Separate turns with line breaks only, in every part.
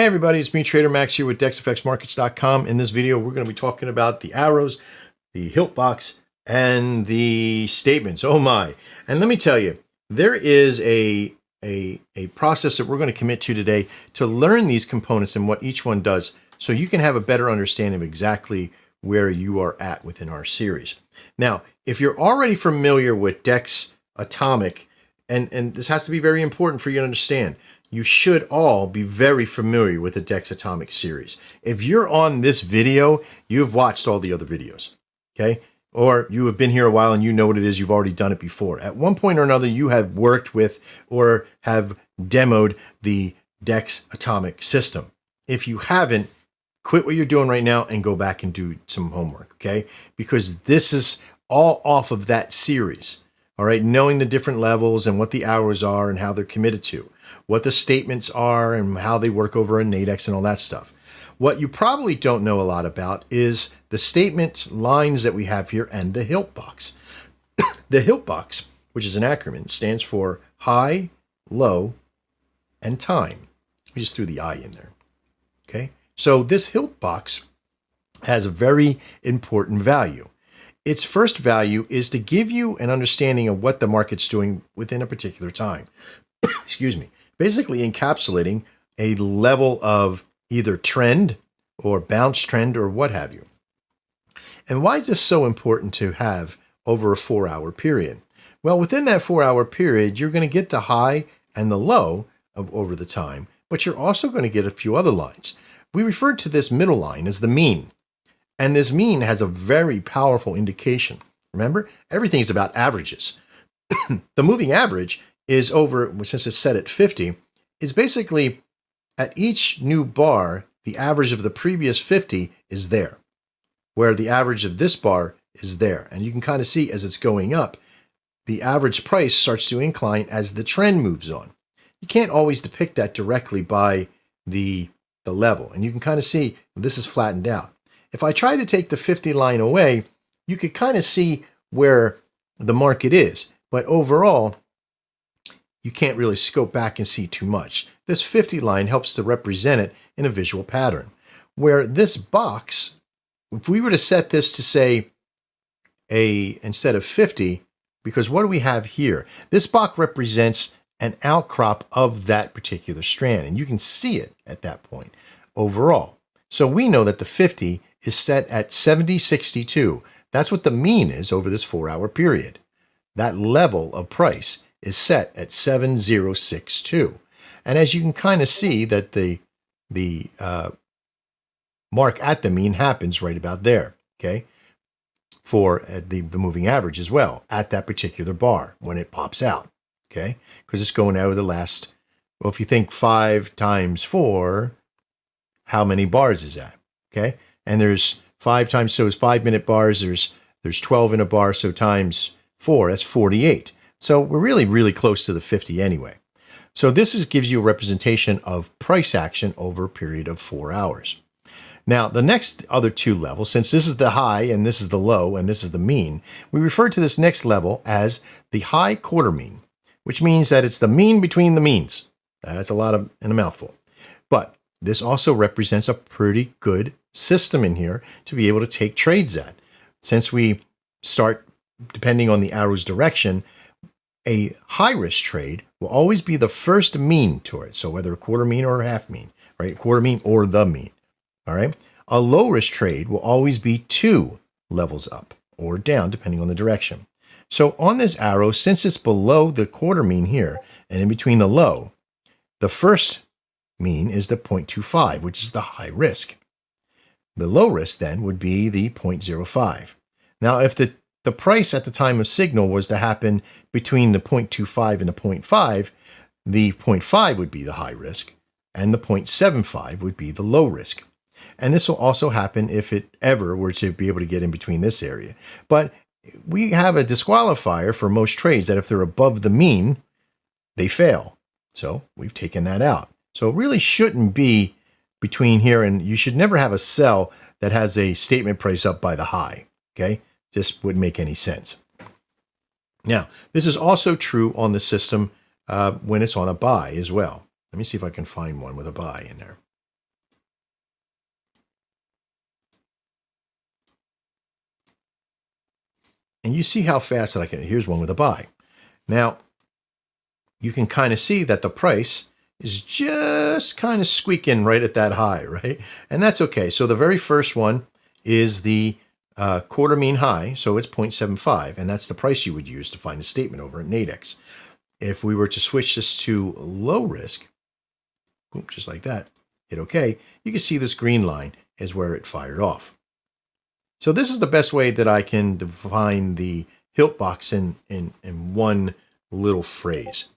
Hey everybody, it's me, Trader Max here with DexFXMarkets.com. In this video, we're going to be talking about the arrows, the Hilt box, and the statements. Oh my. And let me tell you, there is a process that we're going to commit to today to learn these components and what each one does so you can have a better understanding of exactly where you are at within our series. Now, if you're already familiar with Dex Atomic, and this has to be very important for you to understand, you should all be very familiar with the Dex Atomic series. If you're on this video, you've watched all the other videos, okay? Or you have been here a while and you know what it is, you've already done it before. At one point or another, you have worked with or have demoed the Dex Atomic system. If you haven't, quit what you're doing right now and go back and do some homework, okay? Because this is all off of that series, all right? Knowing the different levels and what the hours are and how they're committed to, what the statements are and how they work over a Nadex and all that stuff. What you probably don't know a lot about is the statement lines that we have here and the Hilt box. The Hilt box, which is an acronym, stands for high, low, and time. We just threw the I in there, okay? So this Hilt box has a very important value. Its first value is to give you an understanding of what the market's doing within a particular time. Excuse me. Basically encapsulating a level of either trend or bounce trend or what have you. And why is this so important to have over a 4-hour period? Well, within that 4-hour period, you're going to get the high and the low of over the time, but you're also going to get a few other lines. We referred to this middle line as the mean. And this mean has a very powerful indication. Remember, everything is about averages. The moving average is over, since it's set at 50, is basically at each new bar, the average of the previous 50 is there, where the average of this bar is there. And you can kind of see as it's going up, the average price starts to incline as the trend moves on. You can't always depict that directly by the level. And you can kind of see this is flattened out. If I try to take the 50 line away, you could kind of see where the market is. But overall, you can't really scope back and see too much. This 50 line helps to represent it in a visual pattern. Where this box, if we were to set this to say instead of 50, because what do we have here? This box represents an outcrop of that particular strand, and you can see it at that point overall. So we know that the 50 is set at 70.62. That's what the mean is over this 4-hour period. That level of price is set at 7062. And as you can kind of see that the mark at the mean happens right about there, okay? For the moving average as well, at that particular bar when it pops out, okay? Because it's going out of the last, well, if you think 5 times 4, how many bars is that, okay? And there's 5 times, so it's 5-minute bars, there's 12 in a bar, so times 4, that's 48. So we're really, really close to the 50 anyway. So this gives you a representation of price action over a period of 4 hours. Now, the next other two levels, since this is the high and this is the low and this is the mean, we refer to this next level as the high quarter mean, which means that it's the mean between the means. That's a lot in a mouthful. But this also represents a pretty good system in here to be able to take trades at. Since we start, depending on the arrow's direction, a high-risk trade will always be the first mean to it. So whether a quarter mean or a half mean, right? Quarter mean or the mean, all right? A low-risk trade will always be 2 levels up or down, depending on the direction. So on this arrow, since it's below the quarter mean here and in between the low, the first mean is the 0.25, which is the high risk. The low risk then would be the 0.05. Now, if the price at the time of signal was to happen between the 0.25 and the 0.5, the 0.5 would be the high risk, and the 0.75 would be the low risk. And this will also happen if it ever were to be able to get in between this area. But we have a disqualifier for most trades that if they're above the mean, they fail. So we've taken that out. So it really shouldn't be between here, and you should never have a sell that has a statement price up by the high, okay? Just wouldn't make any sense. Now, this is also true on the system when it's on a buy as well. Let me see if I can find one with a buy in there. And you see how fast that I can, here's one with a buy. Now, you can kind of see that the price is just kind of squeaking right at that high, right? And that's okay. So the very first one is the quarter mean high, so it's 0.75, and that's the price you would use to find a statement over at Nadex. If we were to switch this to low risk, boom, just like that, hit OK, you can see this green line is where it fired off. So this is the best way that I can define the Hilt box in one little phrase.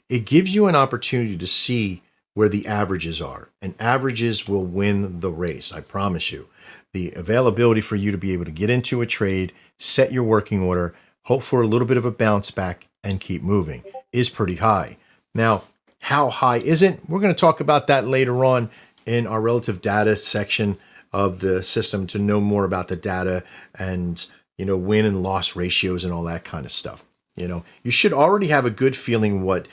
It gives you an opportunity to see where the averages are, and averages will win the race, I promise you. The availability for you to be able to get into a trade, set your working order, hope for a little bit of a bounce back, and keep moving is pretty high. Now, how high is it? We're going to talk about that later on in our relative data section of the system to know more about the data and, win and loss ratios and all that kind of stuff. You should already have a good feeling what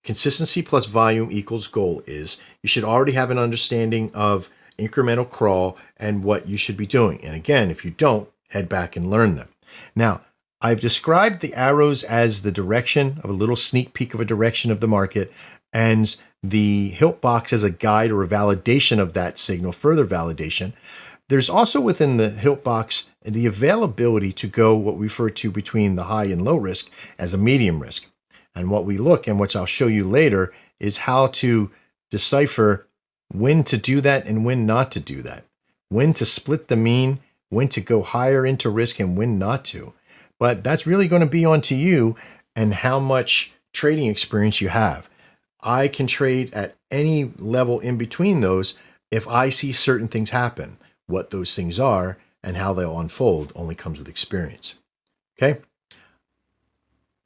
consistency plus volume equals goal is. You should already have an understanding of incremental crawl and what you should be doing. And again, if you don't, head back and learn them. Now, I've described the arrows as the direction of a little sneak peek of a direction of the market, and the Hilt box as a guide or a validation of that signal, further validation. There's also within the Hilt box the availability to go what we refer to between the high and low risk as a medium risk. And what we look, and which I'll show you later, is how to decipher when to do that and when not to do that. When to split the mean, when to go higher into risk, and when not to. But that's really going to be on to you and how much trading experience you have. I can trade at any level in between those if I see certain things happen. What those things are and how they'll unfold only comes with experience. Okay?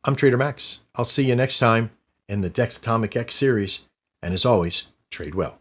I'm Trader Max. I'll see you next time in the Dex Atomic X series. And as always, trade well.